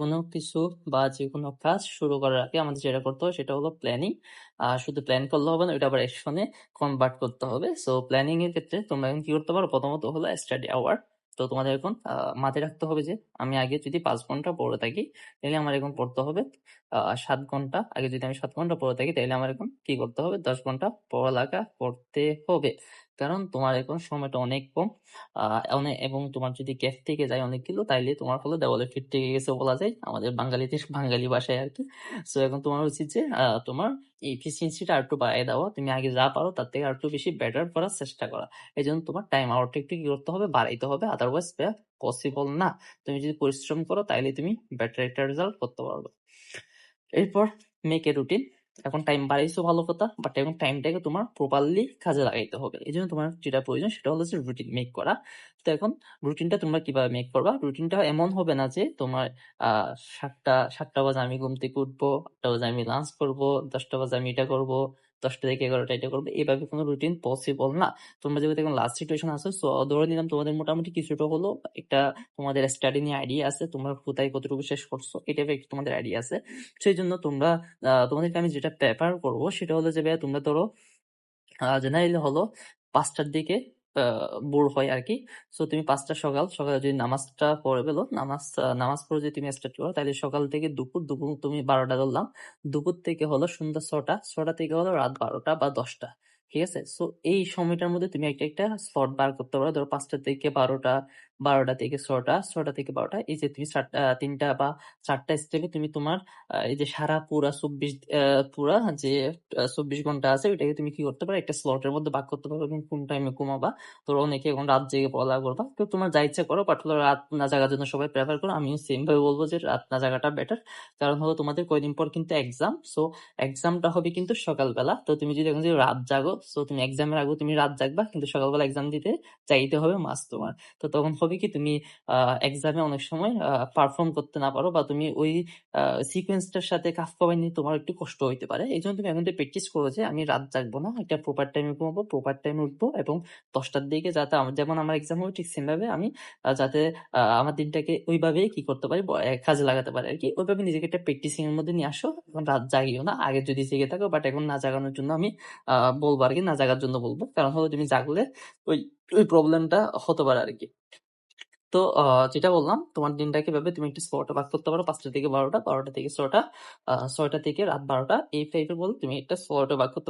কোনো কিছু বা যেকোনো কাজ শুরু করার আগে আমাদের যেটা করতে হবে সেটা হলো প্ল্যানিং। শুধু প্ল্যান করলে হবে না, ওইটা আবার অ্যাকশনে কনভার্ট করতে হবে। সো প্ল্যানিং এর ক্ষেত্রে তোমরা এখন কি করতে পারো? প্রথমত হলো স্টাডি আওয়ার। তো তোমাদের এখন মাথায় রাখতে হবে যে আমি আগে যদি ৫ ঘন্টা পড়ে থাকি, তাইলে আমার এখন পড়তে হবে ৭ ঘন্টা। আগে যদি আমি ৭ ঘন্টা পড়ে থাকি, তাইলে আমার এখন কি করতে হবে? ১০ ঘন্টা পড়ালেখা করতে হবে। কারণ তোমার এখন সময়টা অনেক কম। এবং তোমার যদি গ্যাপ থেকে যায় অনেকগুলো, তাইলে তোমার হলো দেওয়ালে পিঠ থেকে গেছে বলা যায় আমাদের বাঙালিদের বাঙালি ভাষায় আরকি। সো এখন তোমার উচিত যে তোমার এফিসিয়েন্সিটা আরেকটু বাড়ায় দেওয়া। তুমি আগে যা পারো তার থেকে আরেকটু বেশি বেটার করার চেষ্টা করা। এজন্য তোমার টাইম আওয়ারটা একটু কি করতে হবে? বাড়াইতে হবে। আদারওয়াইজ পসিবল না। তুমি যদি পরিশ্রম করো তাইলে তুমি বেটার একটা রেজাল্ট করতে পারবে। এরপর মেক এ রুটিন। এখন টাইম বাড়াইছো ভালো কথা, বাট এখন টাইমটাকে তোমার প্রপারলি কাজে লাগাইতে হবে। এই জন্য তোমার যেটা প্রয়োজন সেটা হলো যে রুটিন মেক করা। তো এখন রুটিনটা তোমরা কিভাবে মেক করবা? রুটিনটা এমন হবে না যে তোমার আহ ৭টা বাজে আমি ঘুম থেকে উঠবো, ৮টা বাজে আমি লাঞ্চ করবো, ১০টা বাজে আমি এটা করবো, ১০টা থেকে ১১টা এটা করবো। এভাবে কোনো রুটিন পসিবল না। তোমরা যেহেতু এখন লাস্ট সিচুয়েশন আছো, সো ধরে নিলাম তোমাদের মোটামুটি কিছুটা হলো একটা তোমাদের স্টাডি নিয়ে আইডিয়া আছে, তোমরা কোথায় কতটুকু শেষ করছো এই টাইপের একটু তোমাদের আইডিয়া আছে। সেই জন্য তোমরা তোমাদেরকে আমি যেটা প্রেফার করবো সেটা হলো যে ভাইয়া তোমরা ধরো জেনারেলি হলো ৫টার দিকে বোর হয় আরকি। সো তুমি ৫টা সকালে যদি নামাজটা পড়ে ফেলো, নামাজ পড়ে যদি তুমি স্টার্ট করো, তাহলে সকাল থেকে দুপুর তুমি ১২টা ধরলাম। দুপুর থেকে হলো সন্ধ্যা ৬টা থেকে হলো রাত ১২টা বা ১০টা। ঠিক আছে? সো এই সময়টার মধ্যে তুমি একটা স্লট বার করতে পারো। ধরো ৫টা থেকে ১২টা, ১২টা থেকে ৬টা, ৬টা থেকে ১২টা। এই যে তুমি ৩টা বা ৪টা স্টেপে তুমি তোমার এই যে সারা পুরা যে ২৪ ঘন্টা আছে ওইটাকে তুমি কি করতে পারো? একটা স্লটের মধ্যে ভাগ করতে পারো এবং কোন টাইমে ঘুমাবা। ধরো অনেকে এখন রাত জেগে পড়ালেখা করবা। তো তোমার যা ইচ্ছা করো, বাট হলো রাত না জাগার জন্য সবাই প্রেফার করো। আমিও সেম ভাবে বলবো যে রাত না জাগাটা বেটার। কারণ হলো তোমাদের কয়দিন পর কিন্তু এক্সাম। সো এক্সামটা হবে কিন্তু সকালবেলা। তো তুমি যদি এখন যদি রাত জাগো, সো তুমি এক্সামের আগেও তুমি রাত জাগবা, কিন্তু সকালবেলা এক্সাম দিতে চাইতে হবে মাস্ট তোমার। তো তখন হবে কি তুমি এক্সামে অনেক সময় পারফর্ম করতে না পারো, বা তুমি ওই সিকোয়েন্সটার সাথে কাজ করাই নিয়ে তোমার একটু কষ্ট হইতে পারে। এই জন্য তুমি এখন থেকে প্র্যাকটিস করো যে আমি রাত জাগবো না, একটা প্রপার টাইমে ঘুমাবো, প্রপার টাইমে উঠবো, এবং ১০টার দিকে যাতে যেমন আমার এক্সাম হবে ঠিক সেম ভাবে আমি যাতে আমার দিনটাকে ওইভাবেই কি করতে পারি, কাজে লাগাতে পারি আরকি। ওইভাবে নিজেকে একটা প্র্যাকটিসিং এর মধ্যে নিয়ে আসো। এখন রাত জাগিও না, আগে যদি জেগে থাকো, বাট এখন না জাগানোর জন্য আমি বলবো আরকি, না জাগার জন্য বলবো। কারণ হলো তুমি জাগলে ওই ওই প্রবলেমটা হতে পারে আরকি। তো যেটা বললাম, তোমার দিনটাকে এভাবে তুমি একটা স্লটে ভাগ করতে পারো। ৫টা থেকে ১২টা, ১২টা থেকে ৬টা, ৬টা থেকে রাত ১২টা, এই টাইপের বলে তুমি একটা স্লটে ভাগ করতে